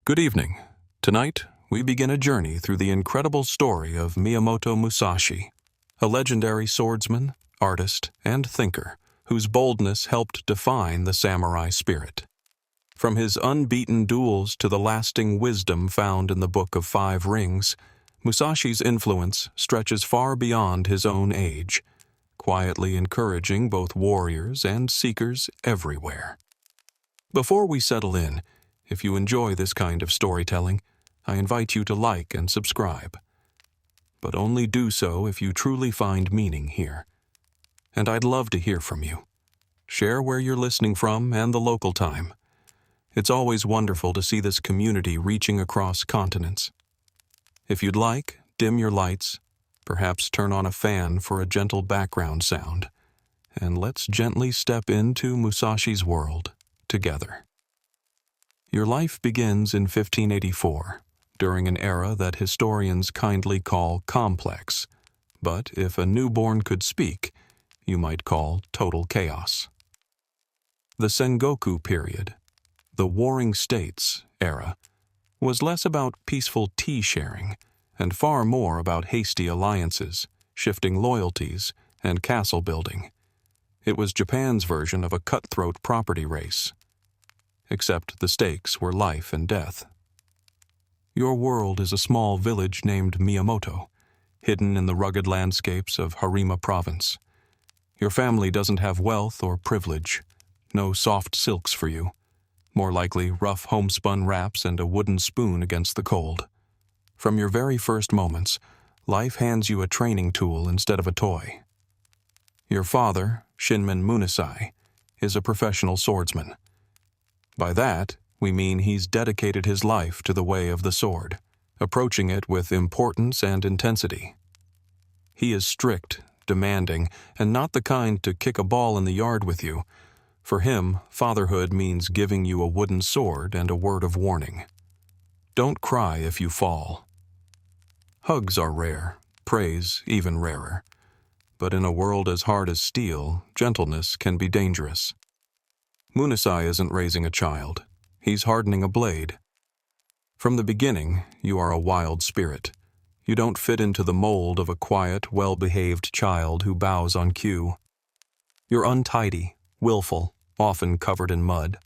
Good evening. Tonight, we begin a journey through the incredible story of Miyamoto Musashi, a legendary swordsman, artist, and thinker whose boldness helped define the samurai spirit. From his unbeaten duels to the lasting wisdom found in the Book of Five Rings, Musashi's influence stretches far beyond his own age, quietly encouraging both warriors and seekers everywhere. Before we settle in, if you enjoy this kind of storytelling, I invite you to like and subscribe. But only do so if you truly find meaning here. And I'd love to hear from you. Share where you're listening from and the local time. It's always wonderful to see this community reaching across continents. If you'd like, dim your lights, perhaps turn on a fan for a gentle background sound, and let's gently step into Musashi's world together. Your life begins in 1584, during an era that historians kindly call complex, but if a newborn could speak, you might call total chaos. The Sengoku period, the Warring States era, was less about peaceful tea-sharing and far more about hasty alliances, shifting loyalties, and castle-building. It was Japan's version of a cutthroat property race. Except the stakes were life and death. Your world is a small village named Miyamoto, hidden in the rugged landscapes of Harima Province. Your family doesn't have wealth or privilege, no soft silks for you, more likely rough homespun wraps and a wooden spoon against the cold. From your very first moments, life hands you a training tool instead of a toy. Your father, Shinmen Musashi, is a professional swordsman. By that, we mean he's dedicated his life to the way of the sword, approaching it with importance and intensity. He is strict, demanding, and not the kind to kick a ball in the yard with you. For him, fatherhood means giving you a wooden sword and a word of warning. Don't cry if you fall. Hugs are rare, praise even rarer. But in a world as hard as steel, gentleness can be dangerous. Musashi isn't raising a child. He's hardening a blade. From the beginning, you are a wild spirit. You don't fit into the mold of a quiet, well-behaved child who bows on cue. You're untidy, willful, often covered in mud.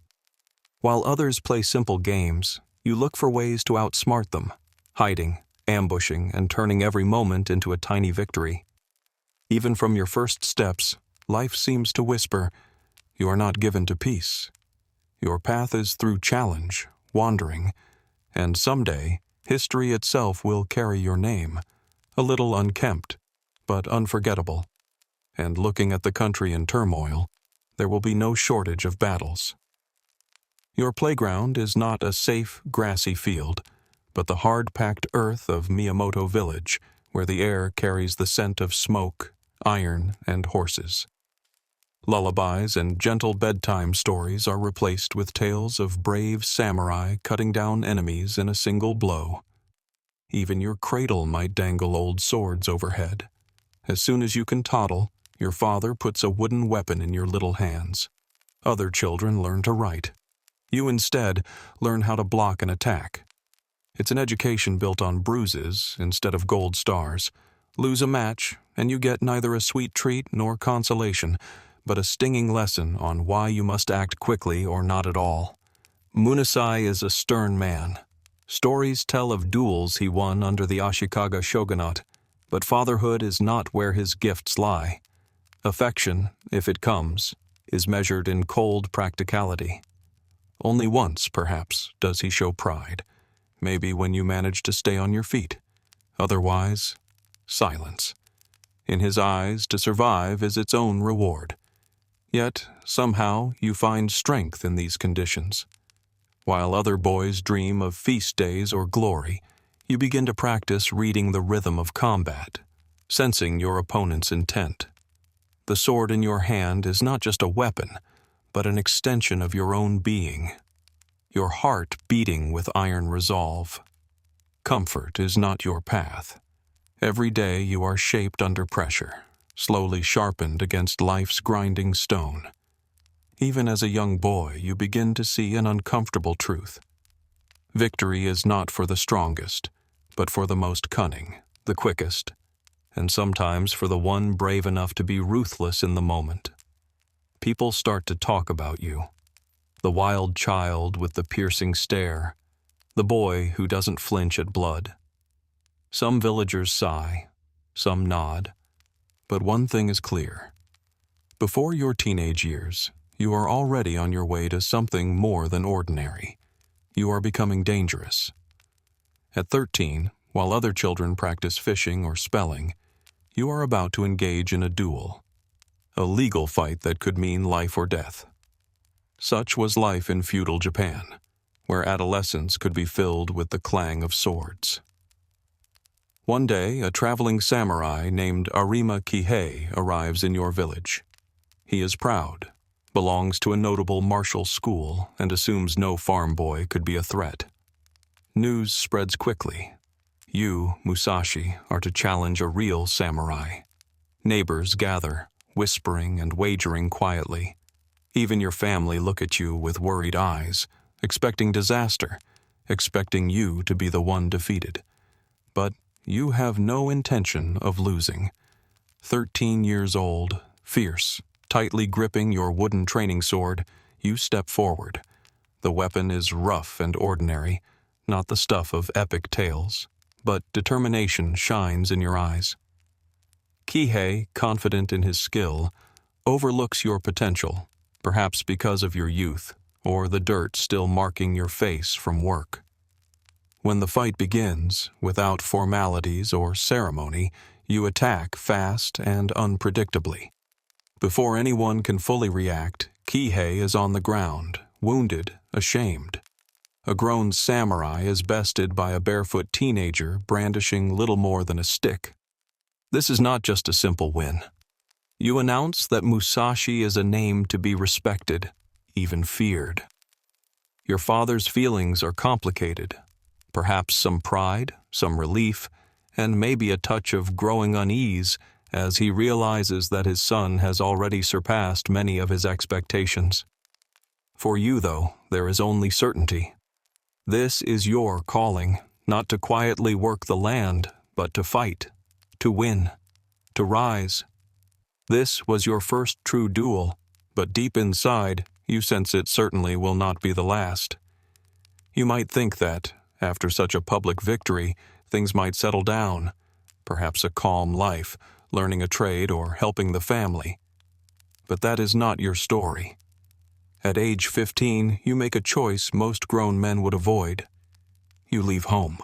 While others play simple games, you look for ways to outsmart them, hiding, ambushing, and turning every moment into a tiny victory. Even from your first steps, life seems to whisper, "You are not given to peace." Your path is through challenge, wandering, and someday, history itself will carry your name, a little unkempt, but unforgettable. And looking at the country in turmoil, there will be no shortage of battles. Your playground is not a safe, grassy field, but the hard-packed earth of Miyamoto Village, where the air carries the scent of smoke, iron, and horses. Lullabies and gentle bedtime stories are replaced with tales of brave samurai cutting down enemies in a single blow. Even your cradle might dangle old swords overhead. As soon as you can toddle, your father puts a wooden weapon in your little hands. Other children learn to write. You instead learn how to block an attack. It's an education built on bruises instead of gold stars. Lose a match, and you get neither a sweet treat nor consolation, but a stinging lesson on why you must act quickly or not at all. Musashi is a stern man. Stories tell of duels he won under the Ashikaga shogunate, but fatherhood is not where his gifts lie. Affection, if it comes, is measured in cold practicality. Only once, perhaps, does he show pride, maybe when you manage to stay on your feet. Otherwise, silence. In his eyes, to survive is its own reward. Yet, somehow, you find strength in these conditions. While other boys dream of feast days or glory, you begin to practice reading the rhythm of combat, sensing your opponent's intent. The sword in your hand is not just a weapon, but an extension of your own being, your heart beating with iron resolve. Comfort is not your path. Every day you are shaped under pressure, slowly sharpened against life's grinding stone. Even as a young boy, you begin to see an uncomfortable truth. Victory is not for the strongest, but for the most cunning, the quickest, and sometimes for the one brave enough to be ruthless in the moment. People start to talk about you. The wild child with the piercing stare, the boy who doesn't flinch at blood. Some villagers sigh, some nod, but one thing is clear. Before your teenage years, you are already on your way to something more than ordinary. You are becoming dangerous. At 13, while other children practice fishing or spelling, you are about to engage in a duel, a legal fight that could mean life or death. Such was life in feudal Japan, where adolescence could be filled with the clang of swords. One day, a traveling samurai named Arima Kihei arrives in your village. He is proud, belongs to a notable martial school, and assumes no farm boy could be a threat. News spreads quickly. You, Musashi, are to challenge a real samurai. Neighbors gather, whispering and wagering quietly. Even your family look at you with worried eyes, expecting disaster, expecting you to be the one defeated. But you have no intention of losing. 13 years old, fierce, tightly gripping your wooden training sword, you step forward. The weapon is rough and ordinary, not the stuff of epic tales, but determination shines in your eyes. Kihei, confident in his skill, overlooks your potential, perhaps because of your youth or the dirt still marking your face from work. When the fight begins, without formalities or ceremony, you attack fast and unpredictably. Before anyone can fully react, Kihei is on the ground, wounded, ashamed. A grown samurai is bested by a barefoot teenager brandishing little more than a stick. This is not just a simple win. You announce that Musashi is a name to be respected, even feared. Your father's feelings are complicated. Perhaps some pride, some relief, and maybe a touch of growing unease as he realizes that his son has already surpassed many of his expectations. For you, though, there is only certainty. This is your calling, not to quietly work the land, but to fight, to win, to rise. This was your first true duel, but deep inside, you sense it certainly will not be the last. You might think that, after such a public victory, things might settle down, perhaps a calm life, learning a trade or helping the family. But that is not your story. At age 15, you make a choice most grown men would avoid. You leave home.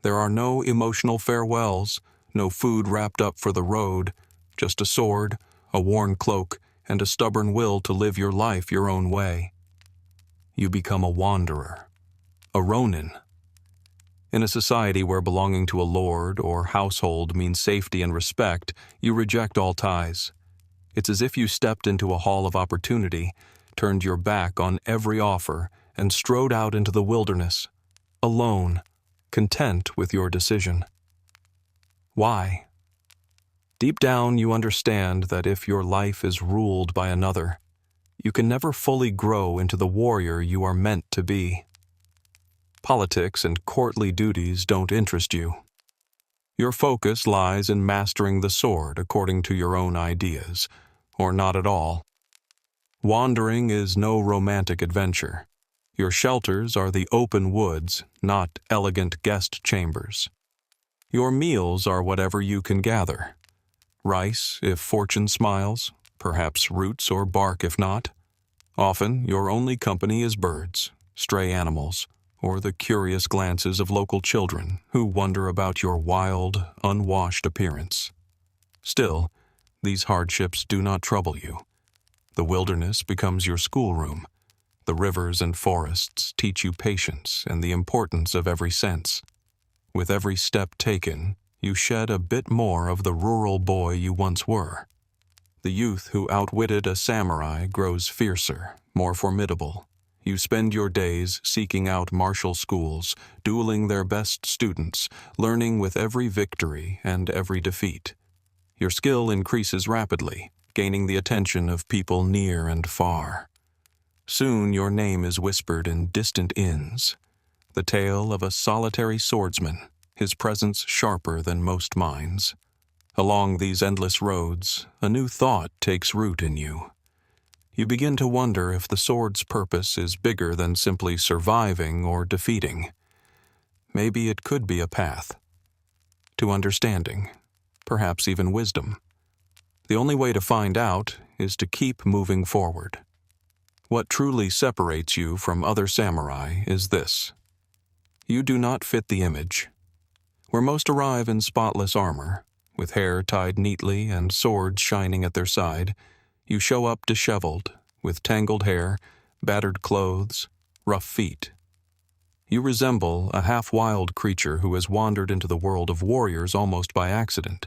There are no emotional farewells, no food wrapped up for the road, just a sword, a worn cloak, and a stubborn will to live your life your own way. You become a wanderer, a ronin. In a society where belonging to a lord or household means safety and respect, you reject all ties. It's as if you stepped into a hall of opportunity, turned your back on every offer, and strode out into the wilderness, alone, content with your decision. Why? Deep down, you understand that if your life is ruled by another, you can never fully grow into the warrior you are meant to be. Politics and courtly duties don't interest you. Your focus lies in mastering the sword according to your own ideas, or not at all. Wandering is no romantic adventure. Your shelters are the open woods, not elegant guest chambers. Your meals are whatever you can gather. Rice, if fortune smiles, perhaps roots or bark if not. Often, your only company is birds, stray animals, or the curious glances of local children who wonder about your wild, unwashed appearance. Still, these hardships do not trouble you. The wilderness becomes your schoolroom. The rivers and forests teach you patience and the importance of every sense. With every step taken, you shed a bit more of the rural boy you once were. The youth who outwitted a samurai grows fiercer, more formidable. You spend your days seeking out martial schools, dueling their best students, learning with every victory and every defeat. Your skill increases rapidly, gaining the attention of people near and far. Soon your name is whispered in distant inns. the tale of a solitary swordsman, his presence sharper than most minds. Along these endless roads, a new thought takes root in you. You begin to wonder if the sword's purpose is bigger than simply surviving or defeating. Maybe it could be a path to understanding, perhaps even wisdom. The only way to find out is to keep moving forward. What truly separates you from other samurai is this: you do not fit the image. Where most arrive in spotless armor, with hair tied neatly and swords shining at their side, you show up disheveled, with tangled hair, battered clothes, rough feet. You resemble a half-wild creature who has wandered into the world of warriors almost by accident,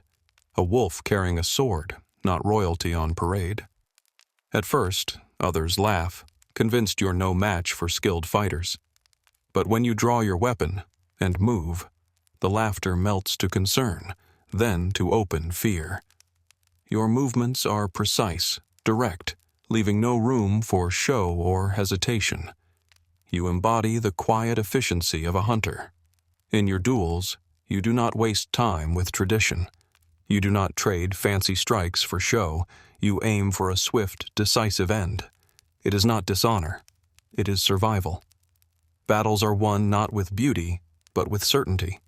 a wolf carrying a sword, not royalty on parade. At first, others laugh, convinced you're no match for skilled fighters. But when you draw your weapon and move, the laughter melts to concern, then to open fear. Your movements are precise, direct, leaving no room for show or hesitation. You embody the quiet efficiency of a hunter. In your duels, you do not waste time with tradition. You do not trade fancy strikes for show. You aim for a swift, decisive end. It is not dishonor. It is survival. Battles are won not with beauty, but with certainty.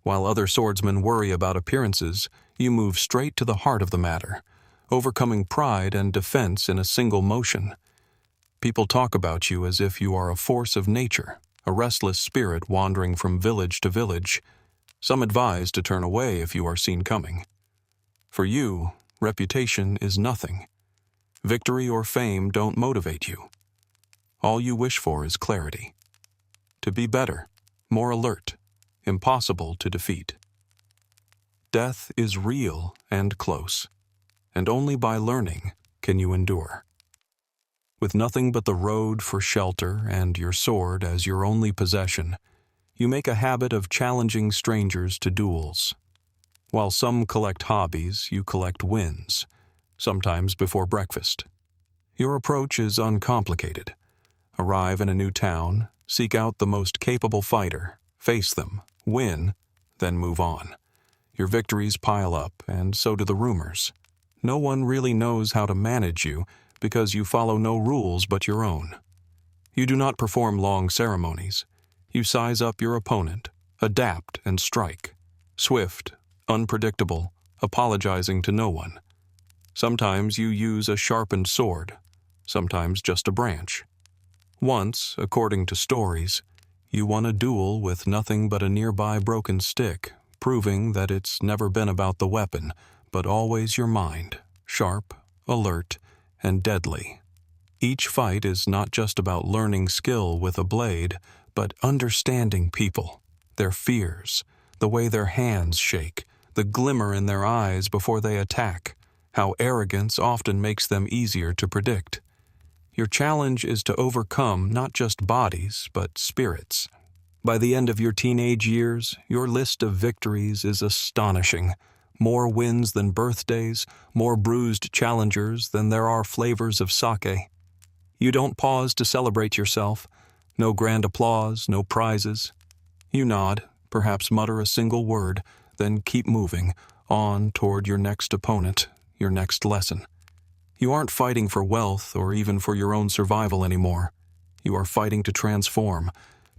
While other swordsmen worry about appearances, you move straight to the heart of the matter, overcoming pride and defense in a single motion. People talk about you as if you are a force of nature, a restless spirit wandering from village to village. Some advise to turn away if you are seen coming. For you, reputation is nothing. Victory or fame don't motivate you. All you wish for is clarity. To be better, more alert, impossible to defeat. Death is real and close, and only by learning can you endure. With nothing but the road for shelter and your sword as your only possession, you make a habit of challenging strangers to duels. While some collect hobbies, you collect wins, sometimes before breakfast. Your approach is uncomplicated. Arrive in a new town, seek out the most capable fighter, face them, win, then move on. Your victories pile up, and so do the rumors. No one really knows how to manage you because you follow no rules but your own. You do not perform long ceremonies. You size up your opponent, adapt and strike. Swift, unpredictable, apologizing to no one. Sometimes you use a sharpened sword, sometimes just a branch. Once, according to stories, you won a duel with nothing but a nearby broken stick, proving that it's never been about the weapon, but always your mind, sharp, alert, and deadly. Each fight is not just about learning skill with a blade, but understanding people, their fears, the way their hands shake, the glimmer in their eyes before they attack, how arrogance often makes them easier to predict. Your challenge is to overcome not just bodies, but spirits. By the end of your teenage years, your list of victories is astonishing. More wins than birthdays, more bruised challengers than there are flavors of sake. You don't pause to celebrate yourself. No grand applause, no prizes. You nod, perhaps mutter a single word, then keep moving, on toward your next opponent, your next lesson. You aren't fighting for wealth or even for your own survival anymore. You are fighting to transform,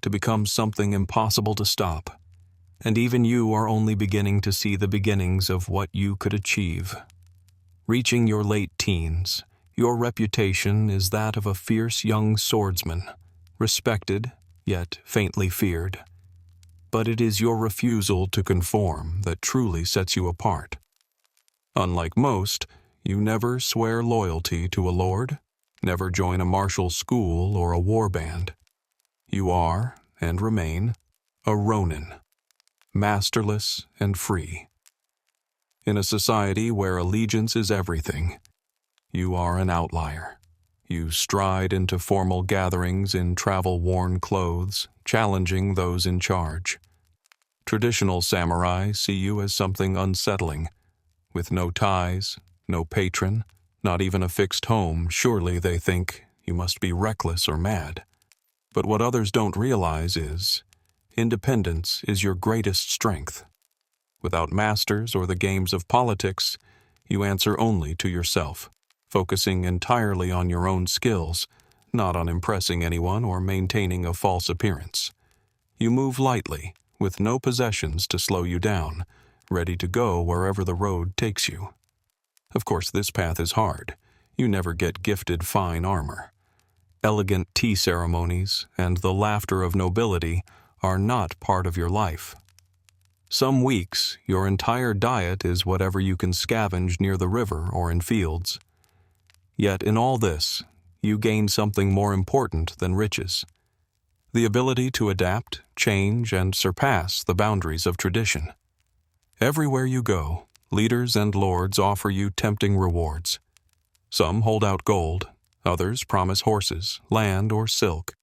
to become something impossible to stop. And even you are only beginning to see the beginnings of what you could achieve. Reaching your late teens, your reputation is that of a fierce young swordsman, respected, yet faintly feared. But it is your refusal to conform that truly sets you apart. Unlike most, you never swear loyalty to a lord, never join a martial school or a war band. You are, and remain, a ronin, masterless and free. In a society where allegiance is everything, you are an outlier. You stride into formal gatherings in travel-worn clothes, challenging those in charge. Traditional samurai see you as something unsettling. With no ties, no patron, not even a fixed home, surely they think you must be reckless or mad. But what others don't realize is, independence is your greatest strength. Without masters or the games of politics, you answer only to yourself, focusing entirely on your own skills, not on impressing anyone or maintaining a false appearance. You move lightly, with no possessions to slow you down, ready to go wherever the road takes you. Of course, this path is hard. You never get gifted fine armor. Elegant tea ceremonies and the laughter of nobility are not part of your life. Some weeks, your entire diet is whatever you can scavenge near the river or in fields. Yet in all this, you gain something more important than riches: the ability to adapt, change, and surpass the boundaries of tradition. Everywhere you go, leaders and lords offer you tempting rewards. Some hold out gold, others promise horses, land, or silk.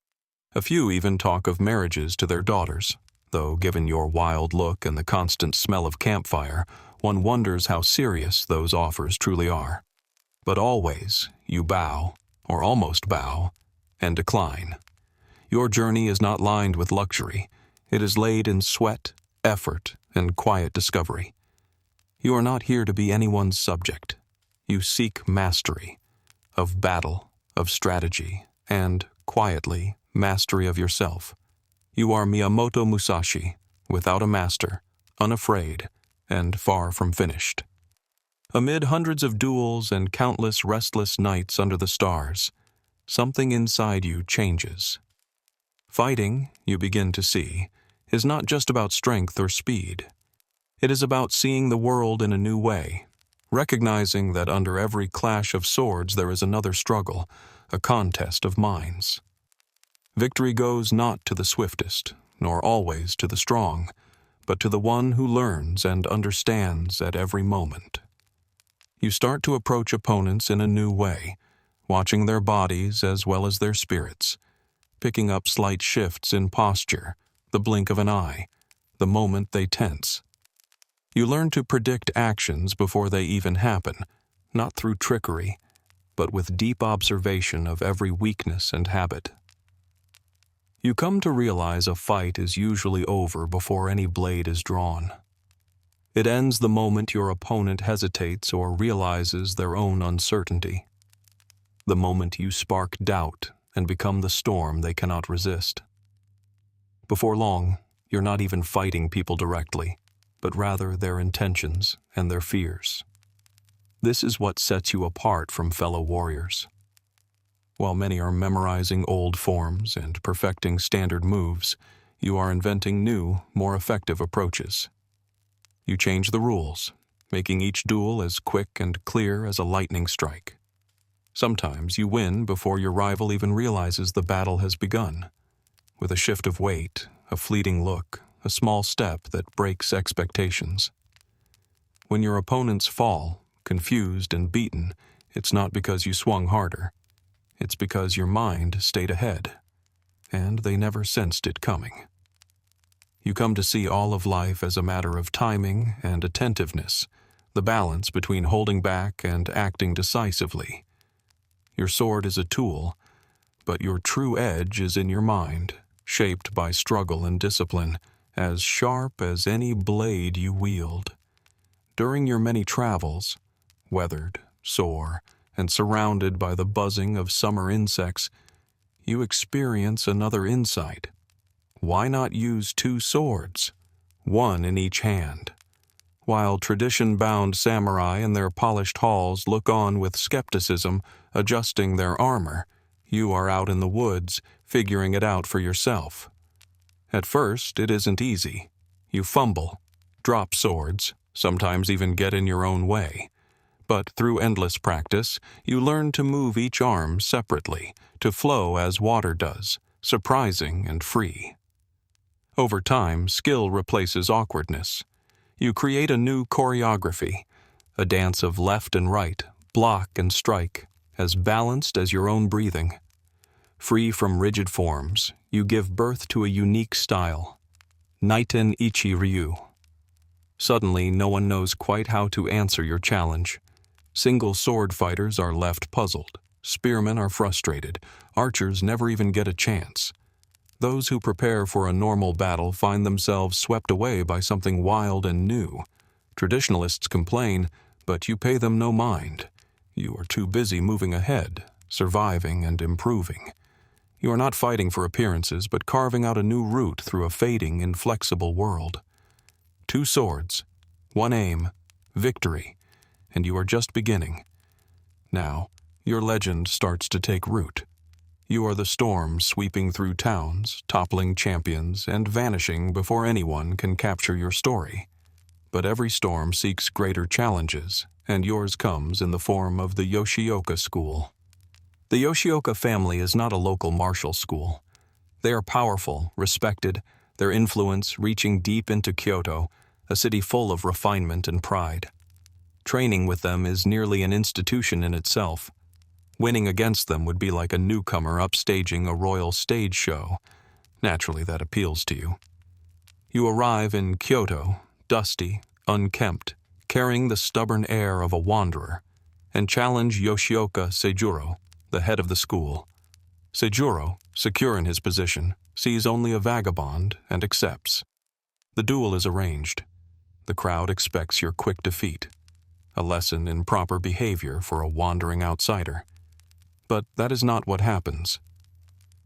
A few even talk of marriages to their daughters, though given your wild look and the constant smell of campfire, one wonders how serious those offers truly are. But always, you bow, or almost bow, and decline. Your journey is not lined with luxury. It is laid in sweat, effort, and quiet discovery. You are not here to be anyone's subject. You seek mastery, of battle, of strategy, and, quietly, mastery of yourself. You are Miyamoto Musashi, without a master, unafraid, and far from finished. Amid hundreds of duels and countless restless nights under the stars, something inside you changes. Fighting, you begin to see, is not just about strength or speed. It is about seeing the world in a new way, recognizing that under every clash of swords there is another struggle, a contest of minds. Victory goes not to the swiftest, nor always to the strong, but to the one who learns and understands at every moment. You start to approach opponents in a new way, watching their bodies as well as their spirits, picking up slight shifts in posture, the blink of an eye, the moment they tense. You learn to predict actions before they even happen, not through trickery, but with deep observation of every weakness and habit. You come to realize a fight is usually over before any blade is drawn. It ends the moment your opponent hesitates or realizes their own uncertainty. The moment you spark doubt and become the storm they cannot resist. Before long, you're not even fighting people directly, but rather their intentions and their fears. This is what sets you apart from fellow warriors. While many are memorizing old forms and perfecting standard moves, you are inventing new, more effective approaches. You change the rules, making each duel as quick and clear as a lightning strike. Sometimes you win before your rival even realizes the battle has begun, with a shift of weight, a fleeting look, a small step that breaks expectations. When your opponents fall, confused and beaten, it's not because you swung harder. It's because your mind stayed ahead, and they never sensed it coming. You come to see all of life as a matter of timing and attentiveness, the balance between holding back and acting decisively. Your sword is a tool, but your true edge is in your mind, shaped by struggle and discipline, as sharp as any blade you wield. During your many travels, weathered, sore, and surrounded by the buzzing of summer insects, you experience another insight. Why not use two swords, one in each hand? While tradition-bound samurai in their polished halls look on with skepticism, adjusting their armor, you are out in the woods, figuring it out for yourself. At first, it isn't easy. You fumble, drop swords, sometimes even get in your own way. But through endless practice, you learn to move each arm separately, to flow as water does, surprising and free. Over time, skill replaces awkwardness. You create a new choreography, a dance of left and right, block and strike, as balanced as your own breathing. Free from rigid forms, you give birth to a unique style, Naiten Ichi Ryu. Suddenly, no one knows quite how to answer your challenge. Single sword fighters are left puzzled, spearmen are frustrated, archers never even get a chance. Those who prepare for a normal battle find themselves swept away by something wild and new. Traditionalists complain, but you pay them no mind. You are too busy moving ahead, surviving and improving. You are not fighting for appearances, but carving out a new route through a fading, inflexible world. 2 swords, 1 aim, victory, and you are just beginning. Now, your legend starts to take root. You are the storm sweeping through towns, toppling champions, and vanishing before anyone can capture your story. But every storm seeks greater challenges, and yours comes in the form of the Yoshioka School. The Yoshioka family is not a local martial school. They are powerful, respected, their influence reaching deep into Kyoto, a city full of refinement and pride. Training with them is nearly an institution in itself. Winning against them would be like a newcomer upstaging a royal stage show. Naturally, that appeals to you. You arrive in Kyoto, dusty, unkempt, carrying the stubborn air of a wanderer, and challenge Yoshioka Seijuro, the head of the school. Seijuro, secure in his position, sees only a vagabond and accepts. The duel is arranged. The crowd expects your quick defeat, a lesson in proper behavior for a wandering outsider. But that is not what happens.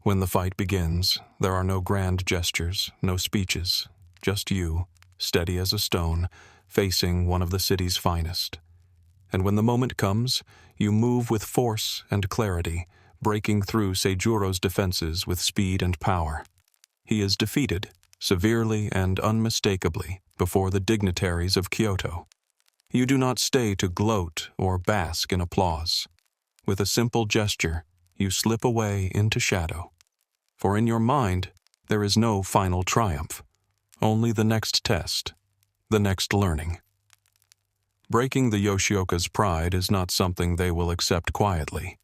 When the fight begins, there are no grand gestures, no speeches, just you, steady as a stone, facing one of the city's finest. And when the moment comes, you move with force and clarity, breaking through Seijuro's defenses with speed and power. He is defeated, severely and unmistakably, before the dignitaries of Kyoto. You do not stay to gloat or bask in applause. With a simple gesture, you slip away into shadow. For in your mind, there is no final triumph, only the next test, the next learning. Breaking the Yoshioka's pride is not something they will accept quietly.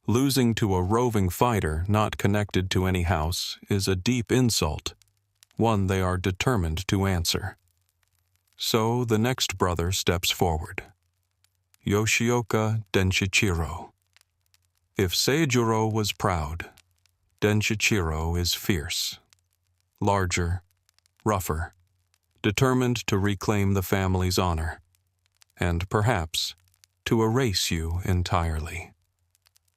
Losing to a roving fighter not connected to any house is a deep insult, one they are determined to answer. So the next brother steps forward. Yoshioka Denshichiro. If Seijuro was proud, Denshichiro is fierce, larger, rougher, determined to reclaim the family's honor, and perhaps to erase you entirely.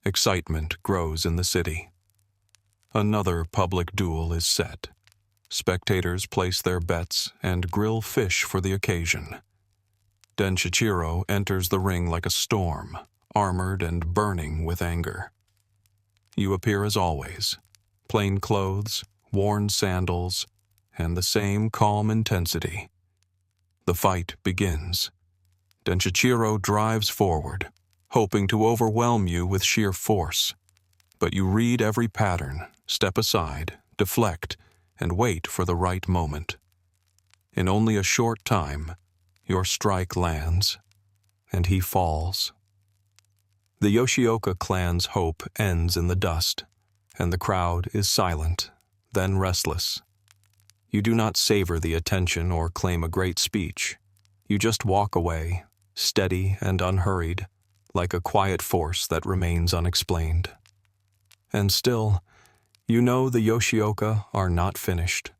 Excitement grows in the city. Another public duel is set. Spectators place their bets and grill fish for the occasion. Denshichiro enters the ring like a storm, armored and burning with anger. You appear as always, plain clothes, worn sandals, and the same calm intensity. The fight begins. Denshichiro drives forward, hoping to overwhelm you with sheer force. But you read every pattern, step aside, deflect, and wait for the right moment. In only a short time, your strike lands, and he falls. The Yoshioka clan's hope ends in the dust, and the crowd is silent, then restless. You do not savor the attention or claim a great speech. You just walk away, steady and unhurried, like a quiet force that remains unexplained. And still, you know the Yoshioka are not finished.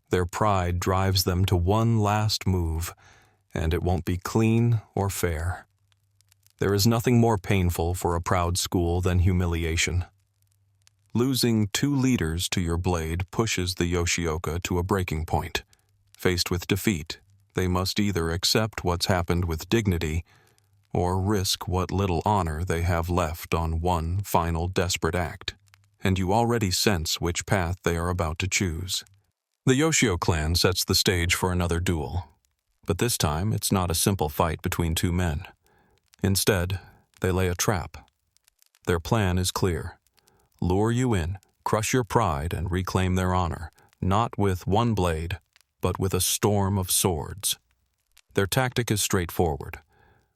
Their pride drives them to one last move, and it won't be clean or fair. There is nothing more painful for a proud school than humiliation. Losing 2 leaders to your blade pushes the Yoshioka to a breaking point. Faced with defeat, they must either accept what's happened with dignity or risk what little honor they have left on one final desperate act, and you already sense which path they are about to choose. The Yoshio clan sets the stage for another duel, but this time it's not a simple fight between 2 men. Instead, they lay a trap. Their plan is clear. Lure you in, crush your pride, and reclaim their honor, not with one blade, but with a storm of swords. Their tactic is straightforward.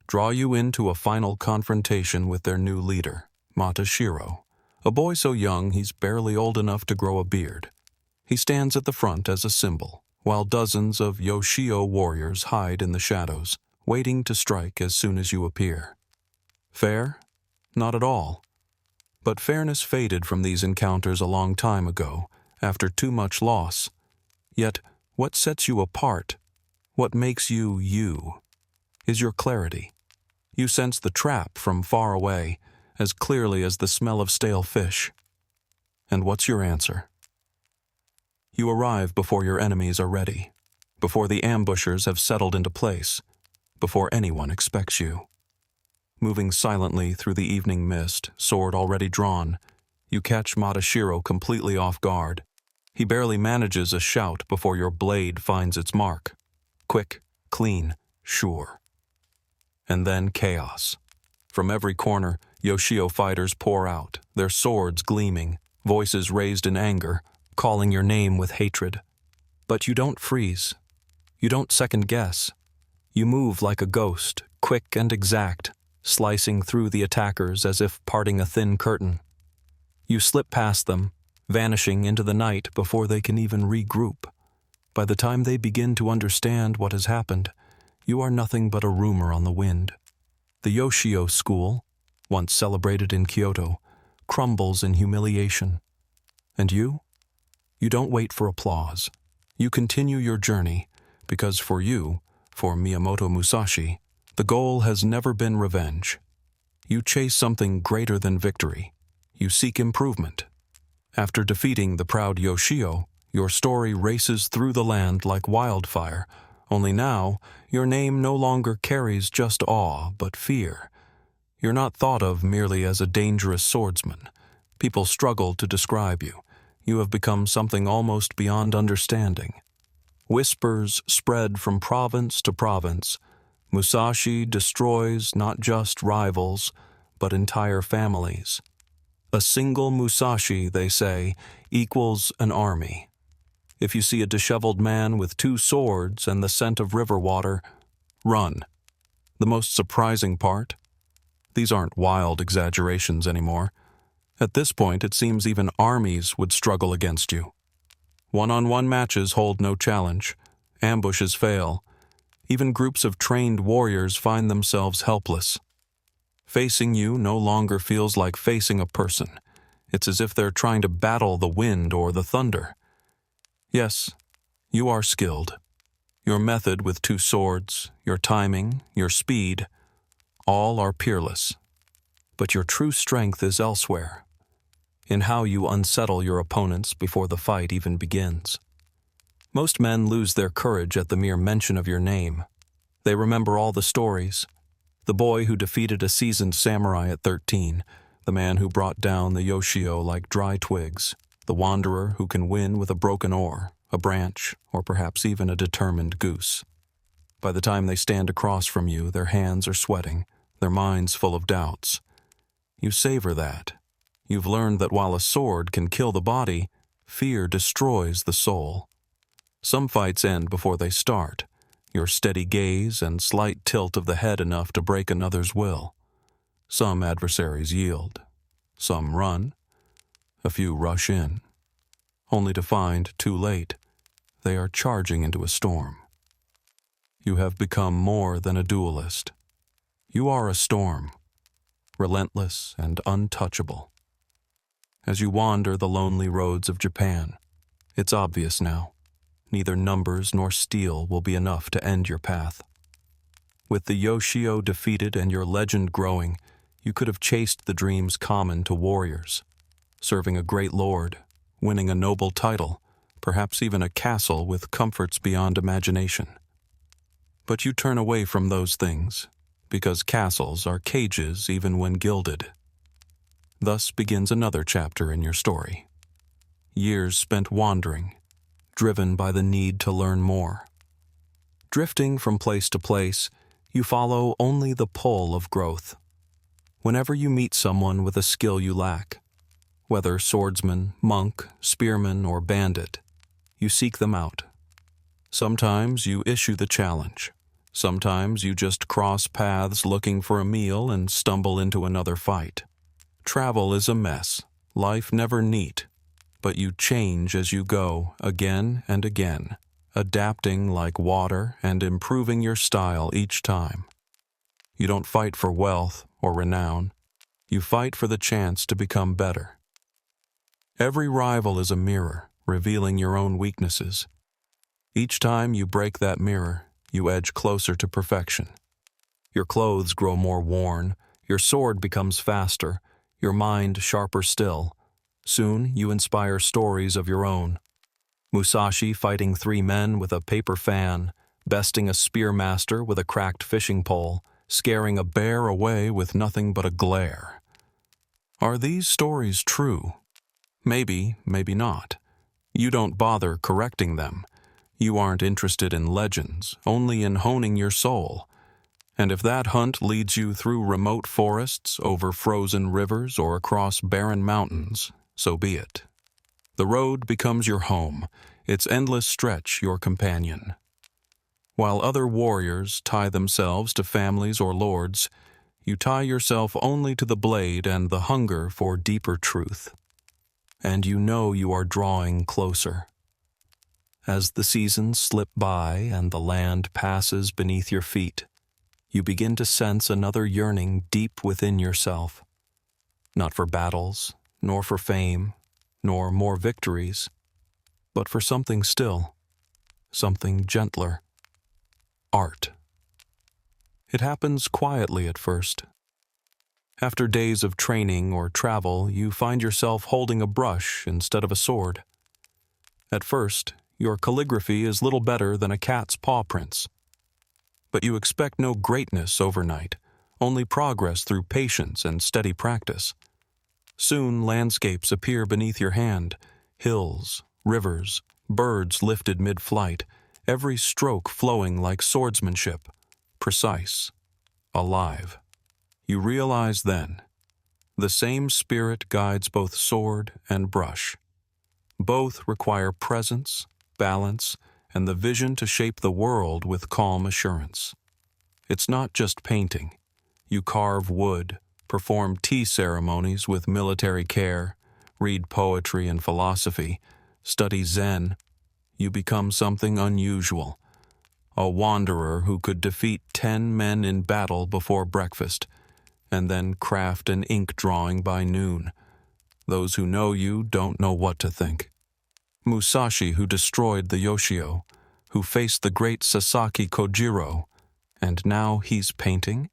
Draw you into a final confrontation with their new leader, Matashiro, a boy so young he's barely old enough to grow a beard. He stands at the front as a symbol, while dozens of Yoshio warriors hide in the shadows, waiting to strike as soon as you appear. Fair? Not at all. But fairness faded from these encounters a long time ago, after too much loss. Yet, what sets you apart, what makes you you, is your clarity. You sense the trap from far away, as clearly as the smell of stale fish. And what's your answer? You arrive before your enemies are ready, before the ambushers have settled into place, before anyone expects you. Moving silently through the evening mist, sword already drawn, you catch Madashiro completely off guard. He barely manages a shout before your blade finds its mark. Quick, clean, sure. And then chaos. From every corner, Yoshio fighters pour out, their swords gleaming, voices raised in anger, calling your name with hatred. But you don't freeze. You don't second guess. You move like a ghost, quick and exact, slicing through the attackers as if parting a thin curtain. You slip past them, vanishing into the night before they can even regroup. By the time they begin to understand what has happened, you are nothing but a rumor on the wind. The Yoshio school, once celebrated in Kyoto, crumbles in humiliation. And you? You don't wait for applause. You continue your journey, because for you, for Miyamoto Musashi, the goal has never been revenge. You chase something greater than victory. You seek improvement. After defeating the proud Yoshio, your story races through the land like wildfire, only now, your name no longer carries just awe, but fear. You're not thought of merely as a dangerous swordsman. People struggle to describe you. You have become something almost beyond understanding. Whispers spread from province to province. Musashi destroys not just rivals, but entire families. A single Musashi, they say, equals an army. If you see a disheveled man with 2 swords and the scent of river water, run. The most surprising part? These aren't wild exaggerations anymore. At this point, it seems even armies would struggle against you. One-on-one matches hold no challenge. Ambushes fail. Even groups of trained warriors find themselves helpless. Facing you no longer feels like facing a person. It's as if they're trying to battle the wind or the thunder. Yes, you are skilled. Your method with 2 swords, your timing, your speed, all are peerless. But your true strength is elsewhere, in how you unsettle your opponents before the fight even begins. Most men lose their courage at the mere mention of your name. They remember all the stories. The boy who defeated a seasoned samurai at 13, the man who brought down the Yoshio like dry twigs, the wanderer who can win with a broken oar, a branch, or perhaps even a determined goose. By the time they stand across from you, their hands are sweating, their minds full of doubts. You savor that. You've learned that while a sword can kill the body, fear destroys the soul. Some fights end before they start, your steady gaze and slight tilt of the head enough to break another's will. Some adversaries yield. Some run. A few rush in, only to find, too late, they are charging into a storm. You have become more than a duelist. You are a storm, relentless and untouchable. As you wander the lonely roads of Japan, it's obvious now, neither numbers nor steel will be enough to end your path. With the Yoshio defeated and your legend growing, you could have chased the dreams common to warriors, serving a great lord, winning a noble title, perhaps even a castle with comforts beyond imagination. But you turn away from those things, because castles are cages even when gilded. Thus begins another chapter in your story. Years spent wandering, driven by the need to learn more. Drifting from place to place, you follow only the pull of growth. Whenever you meet someone with a skill you lack, whether swordsman, monk, spearman, or bandit, you seek them out. Sometimes you issue the challenge. Sometimes you just cross paths looking for a meal and stumble into another fight. Travel is a mess, life never neat, but you change as you go again and again, adapting like water and improving your style each time. You don't fight for wealth or renown. You fight for the chance to become better. Every rival is a mirror, revealing your own weaknesses. Each time you break that mirror, you edge closer to perfection. Your clothes grow more worn, your sword becomes faster, your mind sharper still. Soon you inspire stories of your own. Musashi fighting 3 men with a paper fan, besting a spearmaster with a cracked fishing pole, scaring a bear away with nothing but a glare. Are these stories true? Maybe, maybe not. You don't bother correcting them. You aren't interested in legends, only in honing your soul. And if that hunt leads you through remote forests, over frozen rivers, or across barren mountains, so be it. The road becomes your home, its endless stretch your companion. While other warriors tie themselves to families or lords, you tie yourself only to the blade and the hunger for deeper truth. And you know you are drawing closer. As the seasons slip by and the land passes beneath your feet, you begin to sense another yearning deep within yourself. Not for battles, nor for fame, nor more victories, but for something still, something gentler. Art. It happens quietly at first. After days of training or travel, you find yourself holding a brush instead of a sword. At first, your calligraphy is little better than a cat's paw prints. But you expect no greatness overnight, only progress through patience and steady practice. Soon landscapes appear beneath your hand, hills, rivers, birds lifted mid-flight, every stroke flowing like swordsmanship, precise, alive. You realize then, the same spirit guides both sword and brush. Both require presence, balance, and the vision to shape the world with calm assurance. It's not just painting. You carve wood, perform tea ceremonies with military care, read poetry and philosophy, study Zen. You become something unusual. A wanderer who could defeat 10 men in battle before breakfast, and then craft an ink drawing by noon. Those who know you don't know what to think. Musashi, who destroyed the Yoshio, who faced the great Sasaki Kojiro, and now he's painting?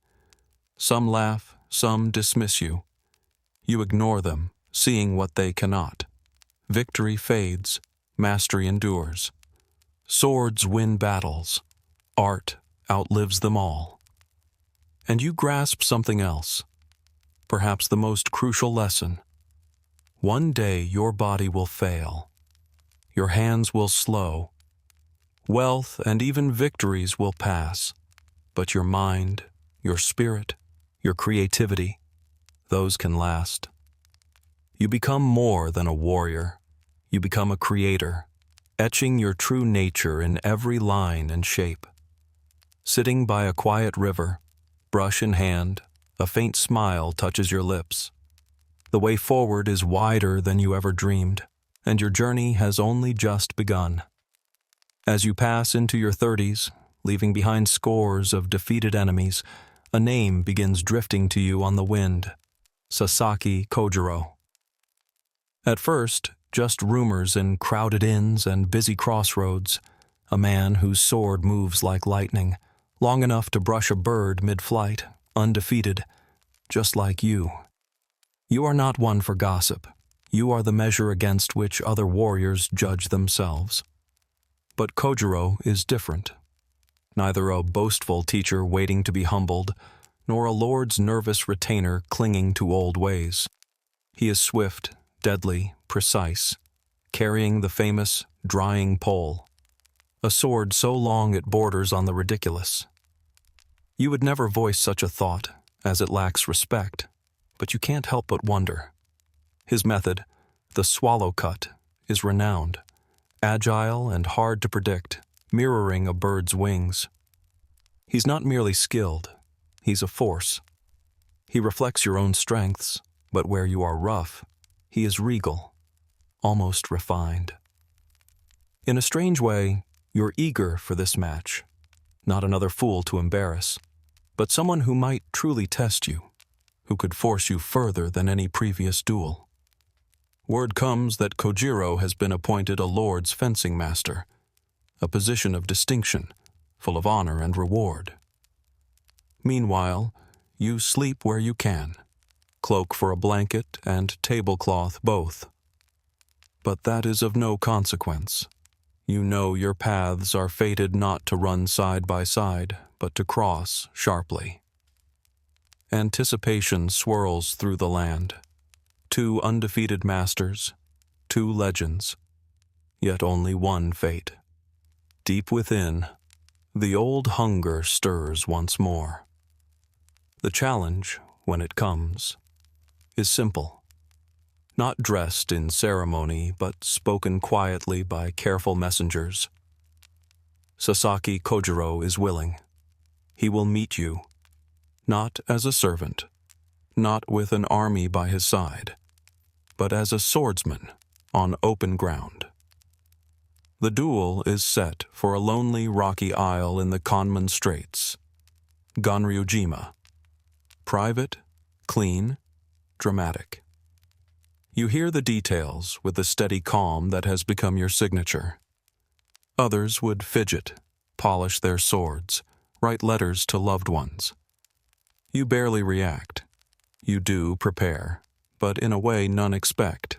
Some laugh, some dismiss you. You ignore them, seeing what they cannot. Victory fades, mastery endures. Swords win battles. Art outlives them all. And you grasp something else, perhaps the most crucial lesson. One day your body will fail. Your hands will slow. Wealth and even victories will pass. But your mind, your spirit, your creativity, those can last. You become more than a warrior. You become a creator, etching your true nature in every line and shape. Sitting by a quiet river, brush in hand, a faint smile touches your lips. The way forward is wider than you ever dreamed, and your journey has only just begun. As you pass into your 30s, leaving behind scores of defeated enemies, a name begins drifting to you on the wind: Sasaki Kojiro. At first, just rumors in crowded inns and busy crossroads, a man whose sword moves like lightning, long enough to brush a bird mid-flight, undefeated, just like you. You are not one for gossip. You are the measure against which other warriors judge themselves. But Kojiro is different. Neither a boastful teacher waiting to be humbled, nor a lord's nervous retainer clinging to old ways. He is swift, deadly, precise, carrying the famous drying pole, a sword so long it borders on the ridiculous. You would never voice such a thought, as it lacks respect, but you can't help but wonder. His method, the swallow cut, is renowned, agile and hard to predict, mirroring a bird's wings. He's not merely skilled, he's a force. He reflects your own strengths, but where you are rough, he is regal, almost refined. In a strange way, you're eager for this match, not another fool to embarrass, but someone who might truly test you, who could force you further than any previous duel. word comes that Kojiro has been appointed a lord's fencing master, a position of distinction, full of honor and reward. Meanwhile, you sleep where you can, cloak for a blanket and tablecloth both. But that is of no consequence. You know your paths are fated not to run side by side, but to cross sharply. Anticipation swirls through the land. 2 undefeated masters, 2 legends, yet only one fate. Deep within, the old hunger stirs once more. The challenge, when it comes, is simple. Not dressed in ceremony, but spoken quietly by careful messengers. Sasaki Kojiro is willing. He will meet you, not as a servant, not with an army by his side, but as a swordsman on open ground. The duel is set for a lonely rocky isle in the Kanman Straits, Ganryujima. Private, clean, dramatic. You hear the details with the steady calm that has become your signature. Others would fidget, polish their swords, write letters to loved ones. You barely react. You do prepare, but in a way none expect.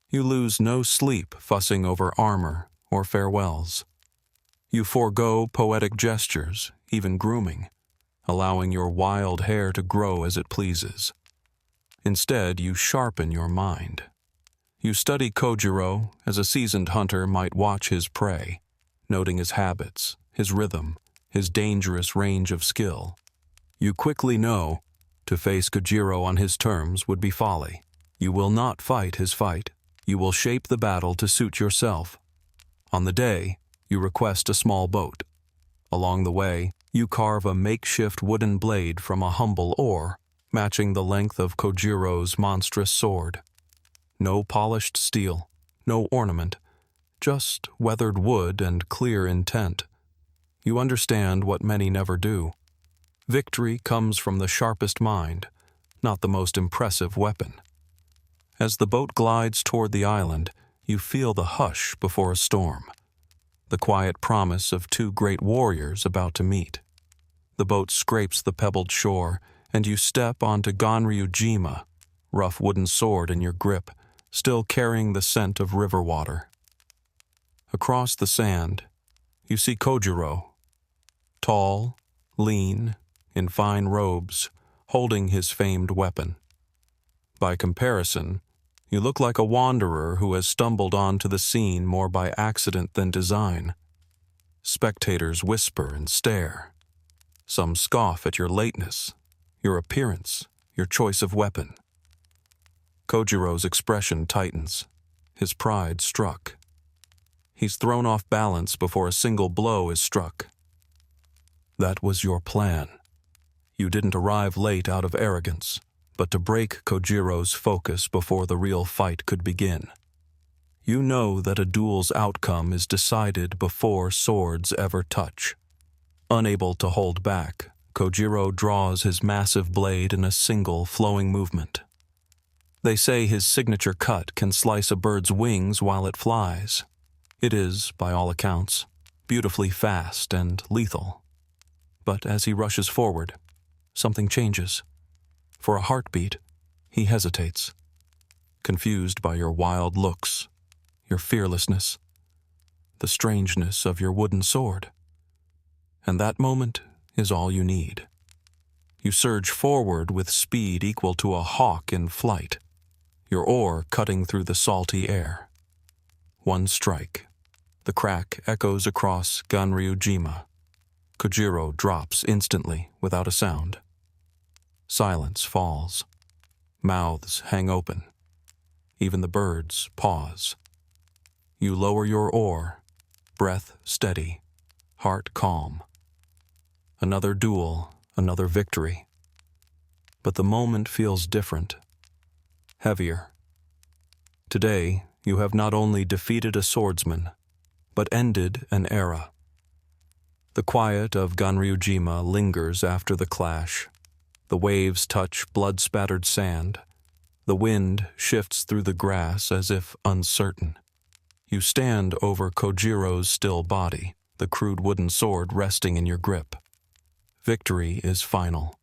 You lose no sleep fussing over armor or farewells. You forego poetic gestures, even grooming, allowing your wild hair to grow as it pleases. Instead, you sharpen your mind. You study Kojiro as a seasoned hunter might watch his prey, noting his habits, his rhythm, his dangerous range of skill. You quickly know to face Kojiro on his terms would be folly. You will not fight his fight. You will shape the battle to suit yourself. On the day, you request a small boat. Along the way, you carve a makeshift wooden blade from a humble oar, matching the length of Kojiro's monstrous sword. No polished steel, no ornament, just weathered wood and clear intent. You understand what many never do. Victory comes from the sharpest mind, not the most impressive weapon. As the boat glides toward the island, you feel the hush before a storm, the quiet promise of 2 great warriors about to meet. The boat scrapes the pebbled shore, and you step onto Ganryujima, rough wooden sword in your grip, still carrying the scent of river water. Across the sand, you see Kojiro, tall, lean, in fine robes, holding his famed weapon. By comparison, you look like a wanderer who has stumbled onto the scene more by accident than design. Spectators whisper and stare. Some scoff at your lateness, your appearance, your choice of weapon. Kojiro's expression tightens, his pride struck. He's thrown off balance before a single blow is struck. That was your plan. You didn't arrive late out of arrogance, but to break Kojiro's focus before the real fight could begin. You know that a duel's outcome is decided before swords ever touch. Unable to hold back, Kojiro draws his massive blade in a single flowing movement. They say his signature cut can slice a bird's wings while it flies. It is, by all accounts, beautifully fast and lethal. But as he rushes forward, something changes. For a heartbeat, he hesitates, confused by your wild looks, your fearlessness, the strangeness of your wooden sword. And that moment is all you need. You surge forward with speed equal to a hawk in flight, your oar cutting through the salty air. One strike. The crack echoes across Ganryujima. Kojiro drops instantly without a sound. Silence falls. Mouths hang open. Even the birds pause. You lower your oar, breath steady, heart calm. Another duel, another victory. But the moment feels different, heavier. Today, you have not only defeated a swordsman, but ended an era. The quiet of Ganryujima lingers after the clash. The waves touch blood-spattered sand. The wind shifts through the grass as if uncertain. You stand over Kojiro's still body, the crude wooden sword resting in your grip. Victory is final,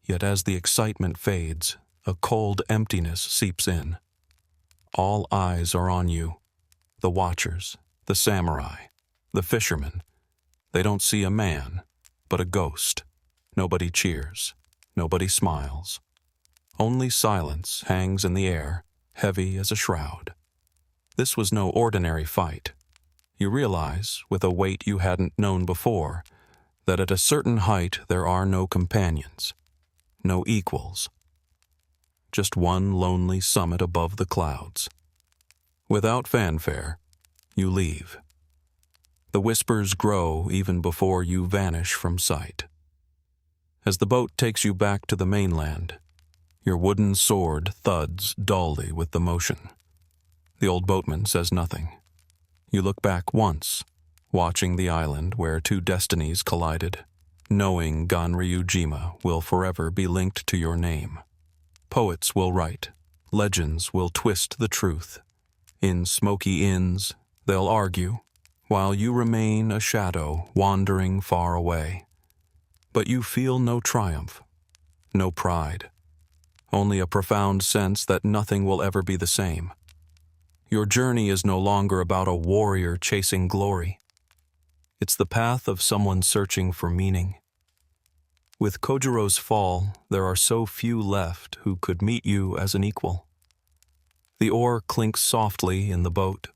yet as the excitement fades, a cold emptiness seeps in. All eyes are on you. The watchers, the samurai, the fishermen. They don't see a man, but a ghost. Nobody cheers. Nobody smiles. Only silence hangs in the air, heavy as a shroud. This was no ordinary fight. You realize, with a weight you hadn't known before, that at a certain height there are no companions, no equals. Just one lonely summit above the clouds. Without fanfare, you leave. The whispers grow even before you vanish from sight. As the boat takes you back to the mainland, your wooden sword thuds dully with the motion. The old boatman says nothing. You look back once, watching the island where two destinies collided, knowing Ganryujima will forever be linked to your name. Poets will write, legends will twist the truth. In smoky inns, they'll argue, while you remain a shadow wandering far away. But you feel no triumph, no pride, only a profound sense that nothing will ever be the same. Your journey is no longer about a warrior chasing glory. It's the path of someone searching for meaning. With Kojiro's fall, there are so few left who could meet you as an equal. The oar clinks softly in the boat.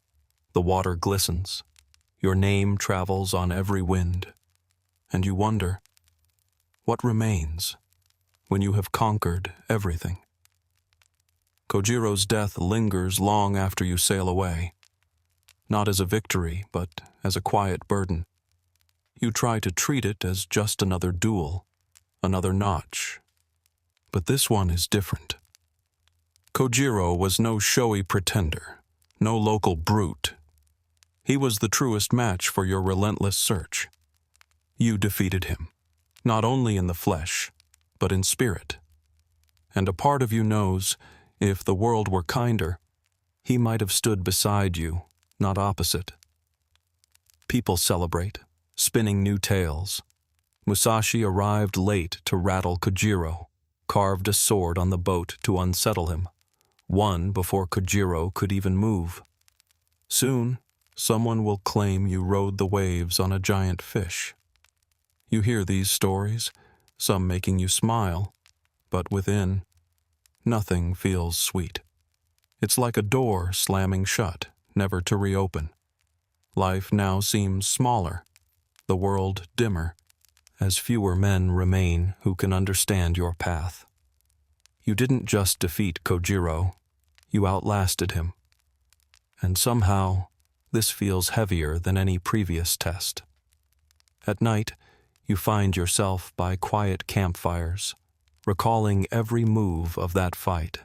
The water glistens. Your name travels on every wind. And you wonder, what remains when you have conquered everything? Kojiro's death lingers long after you sail away, not as a victory, but as a quiet burden. You try to treat it as just another duel, another notch. But this one is different. Kojiro was no showy pretender, no local brute. He was the truest match for your relentless search. You defeated him, not only in the flesh, but in spirit. And a part of you knows, if the world were kinder, he might have stood beside you, not opposite. People celebrate, spinning new tales. Musashi arrived late to rattle Kojiro, carved a sword on the boat to unsettle him, won before Kojiro could even move. Soon, someone will claim you rode the waves on a giant fish. You hear these stories, some making you smile, but within, nothing feels sweet. It's like a door slamming shut, never to reopen. Life now seems smaller, the world dimmer, as fewer men remain who can understand your path. You didn't just defeat Kojiro, you outlasted him. And somehow, this feels heavier than any previous test. At night, you find yourself by quiet campfires, recalling every move of that fight.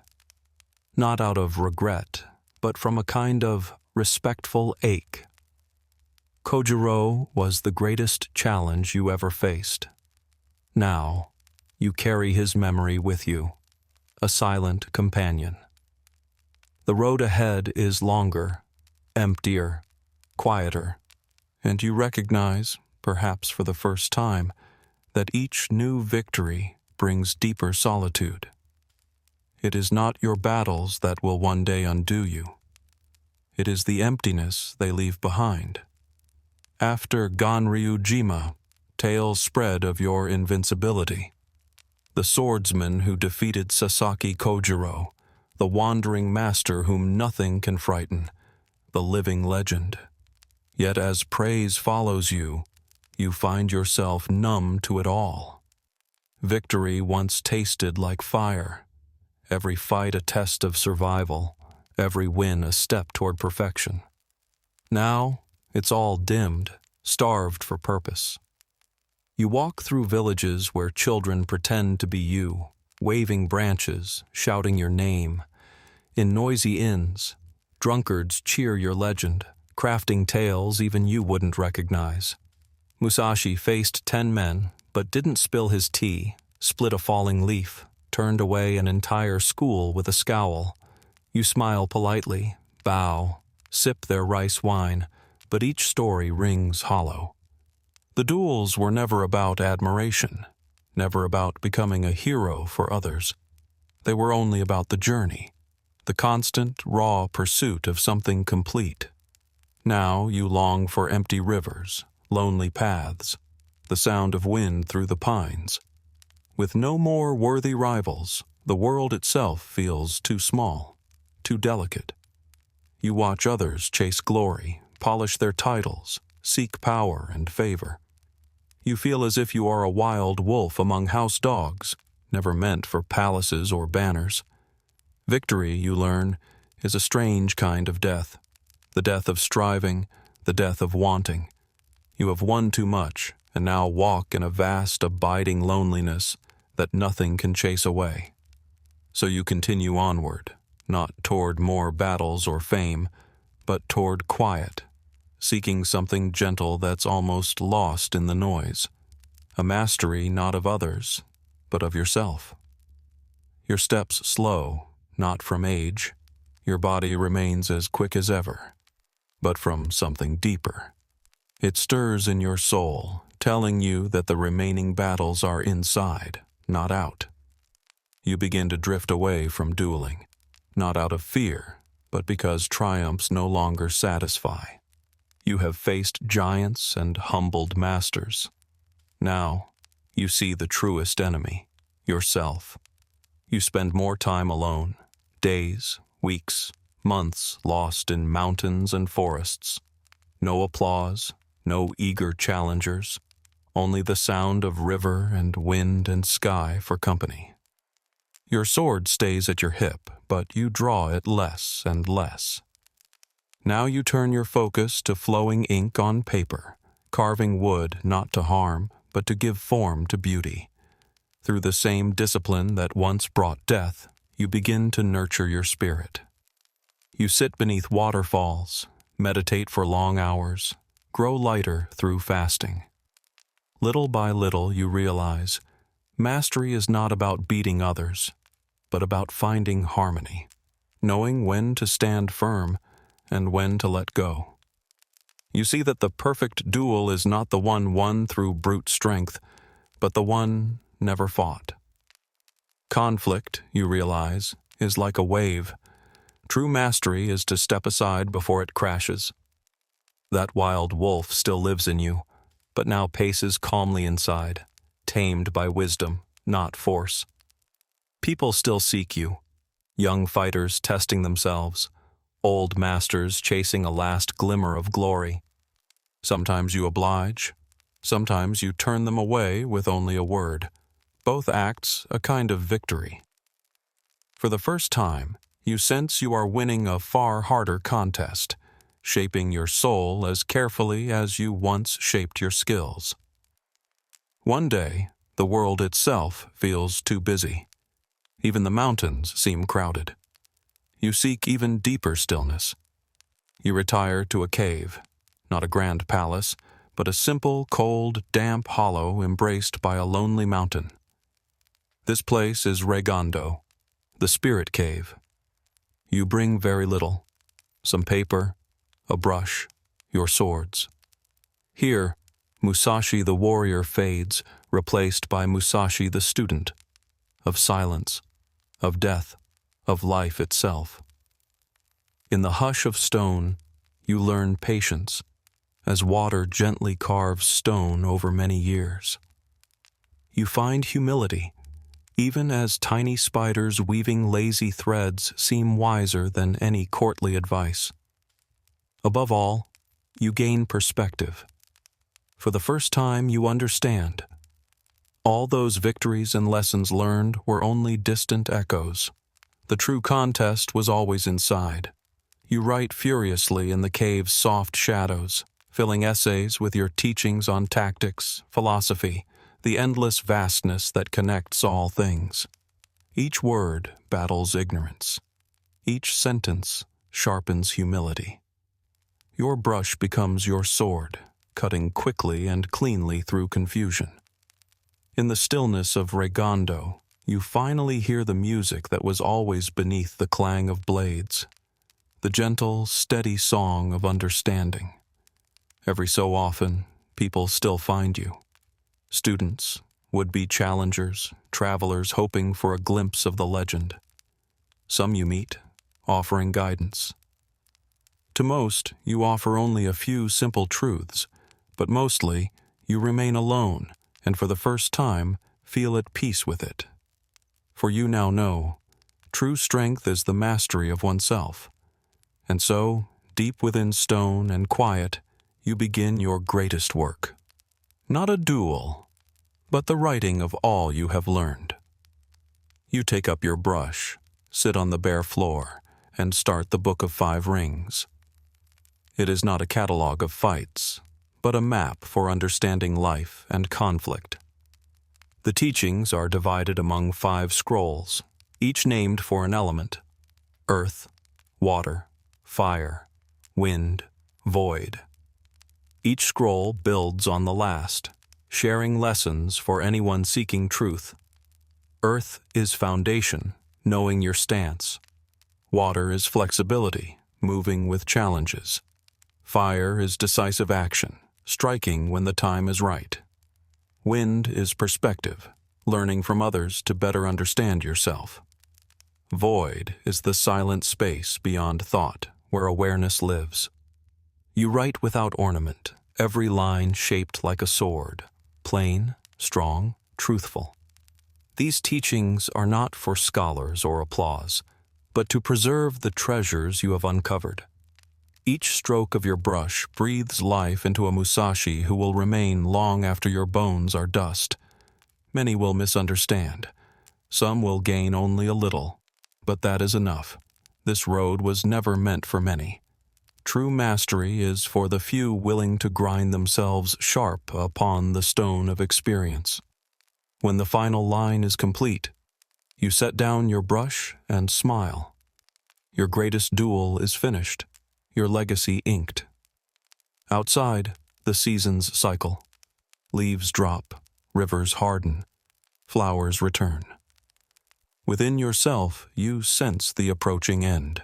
Not out of regret, but from a kind of respectful ache. Kojiro was the greatest challenge you ever faced. Now, you carry his memory with you, a silent companion. The road ahead is longer, emptier, quieter, and you recognize, perhaps for the first time, that each new victory brings deeper solitude. It is not your battles that will one day undo you. It is the emptiness they leave behind. After Ganryujima, tales spread of your invincibility. The swordsman who defeated Sasaki Kojiro, the wandering master whom nothing can frighten, the living legend. Yet as praise follows you, you find yourself numb to it all. Victory once tasted like fire, every fight a test of survival, every win a step toward perfection. Now, it's all dimmed, starved for purpose. You walk through villages where children pretend to be you, waving branches, shouting your name. In noisy inns, drunkards cheer your legend, crafting tales even you wouldn't recognize. Musashi faced 10 men, but didn't spill his tea, split a falling leaf, turned away an entire school with a scowl. You smile politely, bow, sip their rice wine, but each story rings hollow. The duels were never about admiration, never about becoming a hero for others. They were only about the journey, the constant, raw pursuit of something complete. Now you long for empty rivers, lonely paths, the sound of wind through the pines. With no more worthy rivals, the world itself feels too small, too delicate. You watch others chase glory, polish their titles, seek power and favor. You feel as if you are a wild wolf among house dogs, never meant for palaces or banners. Victory, you learn, is a strange kind of death, the death of striving, the death of wanting. You have won too much, and now walk in a vast, abiding loneliness that nothing can chase away. So you continue onward, not toward more battles or fame, but toward quiet, seeking something gentle that's almost lost in the noise, a mastery not of others, but of yourself. Your steps slow, not from age. Your body remains as quick as ever, but from something deeper. It stirs in your soul, telling you that the remaining battles are inside, not out. You begin to drift away from dueling, not out of fear, but because triumphs no longer satisfy. You have faced giants and humbled masters. Now, you see the truest enemy, yourself. You spend more time alone, days, weeks, months lost in mountains and forests. No applause, no eager challengers, only the sound of river and wind and sky for company. Your sword stays at your hip, but you draw it less and less. Now you turn your focus to flowing ink on paper, carving wood not to harm, but to give form to beauty. Through the same discipline that once brought death, you begin to nurture your spirit. You sit beneath waterfalls, meditate for long hours, grow lighter through fasting. Little by little you realize, mastery is not about beating others, but about finding harmony, knowing when to stand firm and when to let go. You see that the perfect duel is not the one won through brute strength, but the one never fought. Conflict, you realize, is like a wave. True mastery is to step aside before it crashes. That wild wolf still lives in you, but now paces calmly inside, tamed by wisdom, not force. People still seek you, young fighters testing themselves, old masters chasing a last glimmer of glory. Sometimes you oblige, sometimes you turn them away with only a word. Both acts a kind of victory. For the first time, you sense you are winning a far harder contest, shaping your soul as carefully as you once shaped your skills. One day, the world itself feels too busy. Even the mountains seem crowded. You seek even deeper stillness. You retire to a cave, not a grand palace, but a simple, cold, damp hollow embraced by a lonely mountain. This place is Regondo, the spirit cave. You bring very little, some paper, a brush, your swords. Here, Musashi the warrior fades, replaced by Musashi the student, of silence, of death, of life itself. In the hush of stone, you learn patience, as water gently carves stone over many years. You find humility, even as tiny spiders weaving lazy threads seem wiser than any courtly advice. Above all, you gain perspective. For the first time, you understand. All those victories and lessons learned were only distant echoes. The true contest was always inside. You write furiously in the cave's soft shadows, filling essays with your teachings on tactics, philosophy, the endless vastness that connects all things. Each word battles ignorance. Each sentence sharpens humility. Your brush becomes your sword, cutting quickly and cleanly through confusion. In the stillness of Regondo, you finally hear the music that was always beneath the clang of blades, the gentle, steady song of understanding. Every so often, people still find you. Students, would-be challengers, travelers hoping for a glimpse of the legend. Some you meet, offering guidance. To most, you offer only a few simple truths, but mostly, you remain alone and for the first time, feel at peace with it. For you now know, true strength is the mastery of oneself. And so, deep within stone and quiet, you begin your greatest work. Not a duel, but the writing of all you have learned. You take up your brush, sit on the bare floor, and start the Book of 5 Rings. It is not a catalog of fights, but a map for understanding life and conflict. The teachings are divided among 5 scrolls, each named for an element: earth, water, fire, wind, void. Each scroll builds on the last, sharing lessons for anyone seeking truth. Earth is foundation, knowing your stance. Water is flexibility, moving with challenges. Fire is decisive action, striking when the time is right. Wind is perspective, learning from others to better understand yourself. Void is the silent space beyond thought, where awareness lives. You write without ornament, every line shaped like a sword, plain, strong, truthful. These teachings are not for scholars or applause, but to preserve the treasures you have uncovered. Each stroke of your brush breathes life into a Musashi who will remain long after your bones are dust. Many will misunderstand. Some will gain only a little, but that is enough. This road was never meant for many. True mastery is for the few willing to grind themselves sharp upon the stone of experience. When the final line is complete, you set down your brush and smile. Your greatest duel is finished, your legacy inked. Outside, the seasons cycle. Leaves drop, rivers harden, flowers return. Within yourself, you sense the approaching end.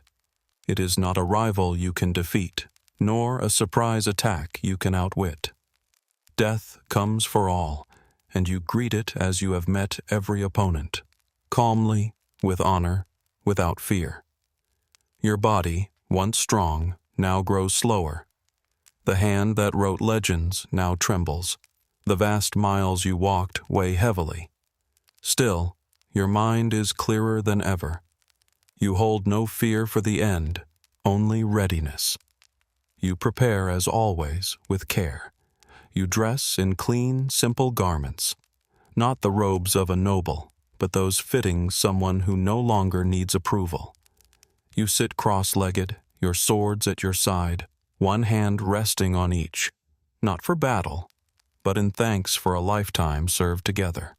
It is not a rival you can defeat, nor a surprise attack you can outwit. Death comes for all, and you greet it as you have met every opponent, calmly, with honor, without fear. Your body, once strong, now grows slower. The hand that wrote legends now trembles. The vast miles you walked weigh heavily. Still, your mind is clearer than ever. You hold no fear for the end, only readiness. You prepare as always with care. You dress in clean, simple garments, not the robes of a noble, but those fitting someone who no longer needs approval. You sit cross-legged, your swords at your side, one hand resting on each, not for battle, but in thanks for a lifetime served together.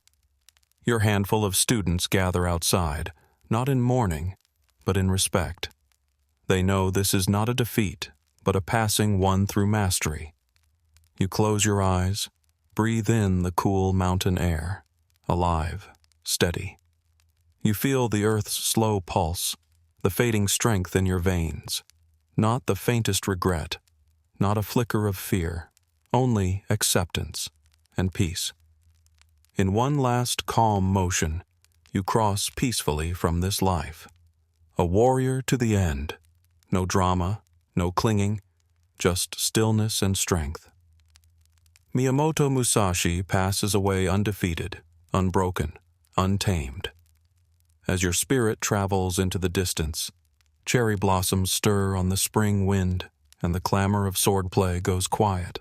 Your handful of students gather outside, not in mourning, but in respect. They know this is not a defeat, but a passing won through mastery. You close your eyes, breathe in the cool mountain air, alive, steady. You feel the earth's slow pulse, the fading strength in your veins, not the faintest regret, not a flicker of fear, only acceptance and peace. In one last calm motion, you cross peacefully from this life. A warrior to the end. No drama, no clinging, just stillness and strength. Miyamoto Musashi passes away undefeated, unbroken, untamed. As your spirit travels into the distance, cherry blossoms stir on the spring wind, and the clamor of swordplay goes quiet.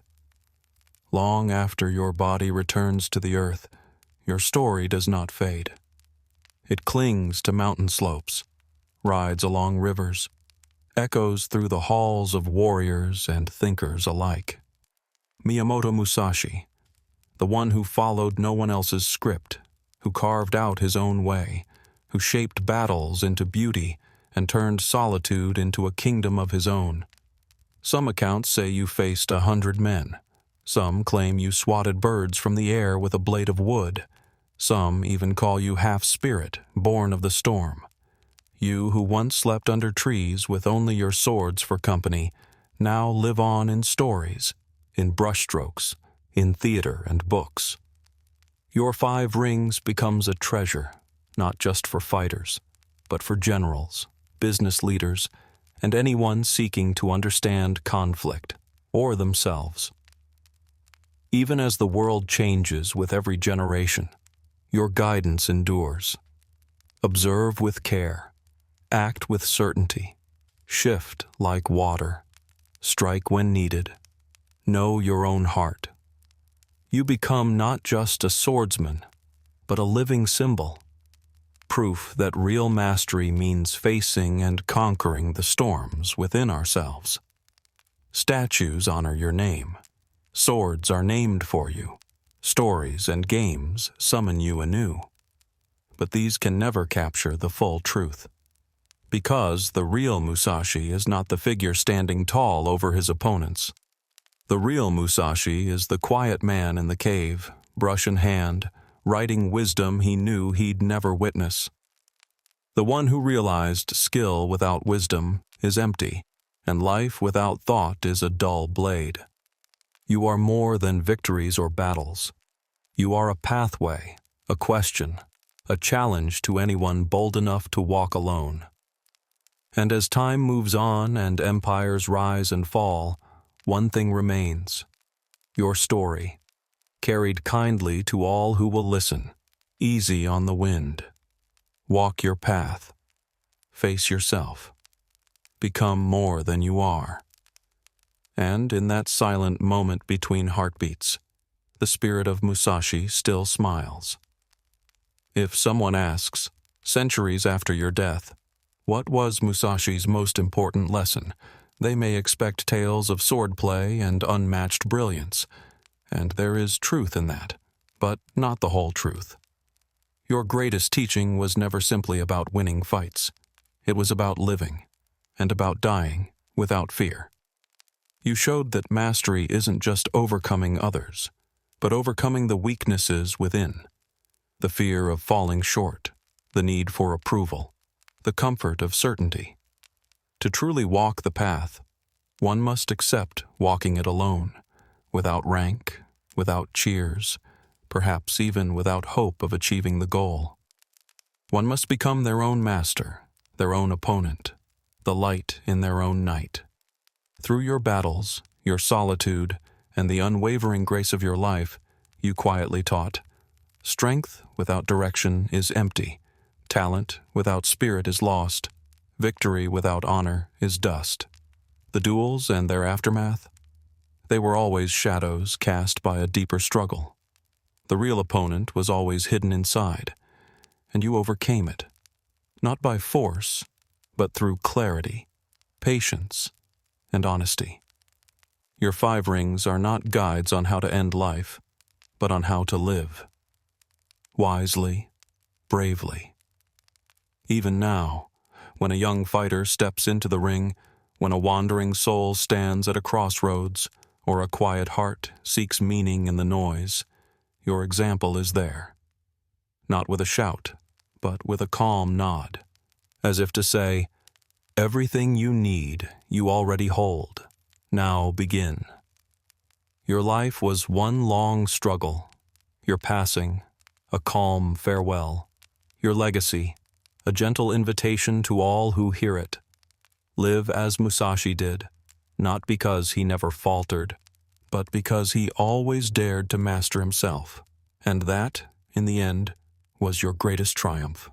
Long after your body returns to the earth, your story does not fade. It clings to mountain slopes, rides along rivers, echoes through the halls of warriors and thinkers alike. Miyamoto Musashi, the one who followed no one else's script, who carved out his own way, who shaped battles into beauty and turned solitude into a kingdom of his own. Some accounts say you faced 100 men. Some claim you swatted birds from the air with a blade of wood. Some even call you half-spirit, born of the storm. You who once slept under trees with only your swords for company, now live on in stories, in brushstrokes, in theater and books. Your 5 rings becomes a treasure, not just for fighters, but for generals, business leaders, and anyone seeking to understand conflict, or themselves. Even as the world changes with every generation, your guidance endures. Observe with care, act with certainty, shift like water, strike when needed, know your own heart. You become not just a swordsman, but a living symbol, proof that real mastery means facing and conquering the storms within ourselves. Statues honor your name, swords are named for you, stories and games summon you anew. But these can never capture the full truth. Because the real Musashi is not the figure standing tall over his opponents. The real Musashi is the quiet man in the cave, brush in hand, writing wisdom he knew he'd never witness. The one who realized skill without wisdom is empty, and life without thought is a dull blade. You are more than victories or battles. You are a pathway, a question, a challenge to anyone bold enough to walk alone. And as time moves on and empires rise and fall, one thing remains: your story, carried kindly to all who will listen, easy on the wind. Walk your path, face yourself, become more than you are. And in that silent moment between heartbeats, the spirit of Musashi still smiles. If someone asks, centuries after your death, what was Musashi's most important lesson, they may expect tales of swordplay and unmatched brilliance, and there is truth in that, but not the whole truth. Your greatest teaching was never simply about winning fights. It was about living, and about dying without fear. You showed that mastery isn't just overcoming others, but overcoming the weaknesses within. The fear of falling short, the need for approval, the comfort of certainty. To truly walk the path, one must accept walking it alone, without rank, without cheers, perhaps even without hope of achieving the goal. One must become their own master, their own opponent, the light in their own night. Through your battles, your solitude, and the unwavering grace of your life, you quietly taught, strength without direction is empty, talent without spirit is lost, victory without honor is dust. The duels and their aftermath? They were always shadows cast by a deeper struggle. The real opponent was always hidden inside, and you overcame it, not by force, but through clarity, patience, and honesty. Your 5 rings are not guides on how to end life, but on how to live. Wisely, bravely. Even now, when a young fighter steps into the ring, when a wandering soul stands at a crossroads, or a quiet heart seeks meaning in the noise, your example is there. Not with a shout, but with a calm nod, as if to say, everything you need, you already hold. Now begin. Your life was one long struggle. Your passing, a calm farewell. Your legacy, a gentle invitation to all who hear it. Live as Musashi did, not because he never faltered, but because he always dared to master himself. And that, in the end, was your greatest triumph.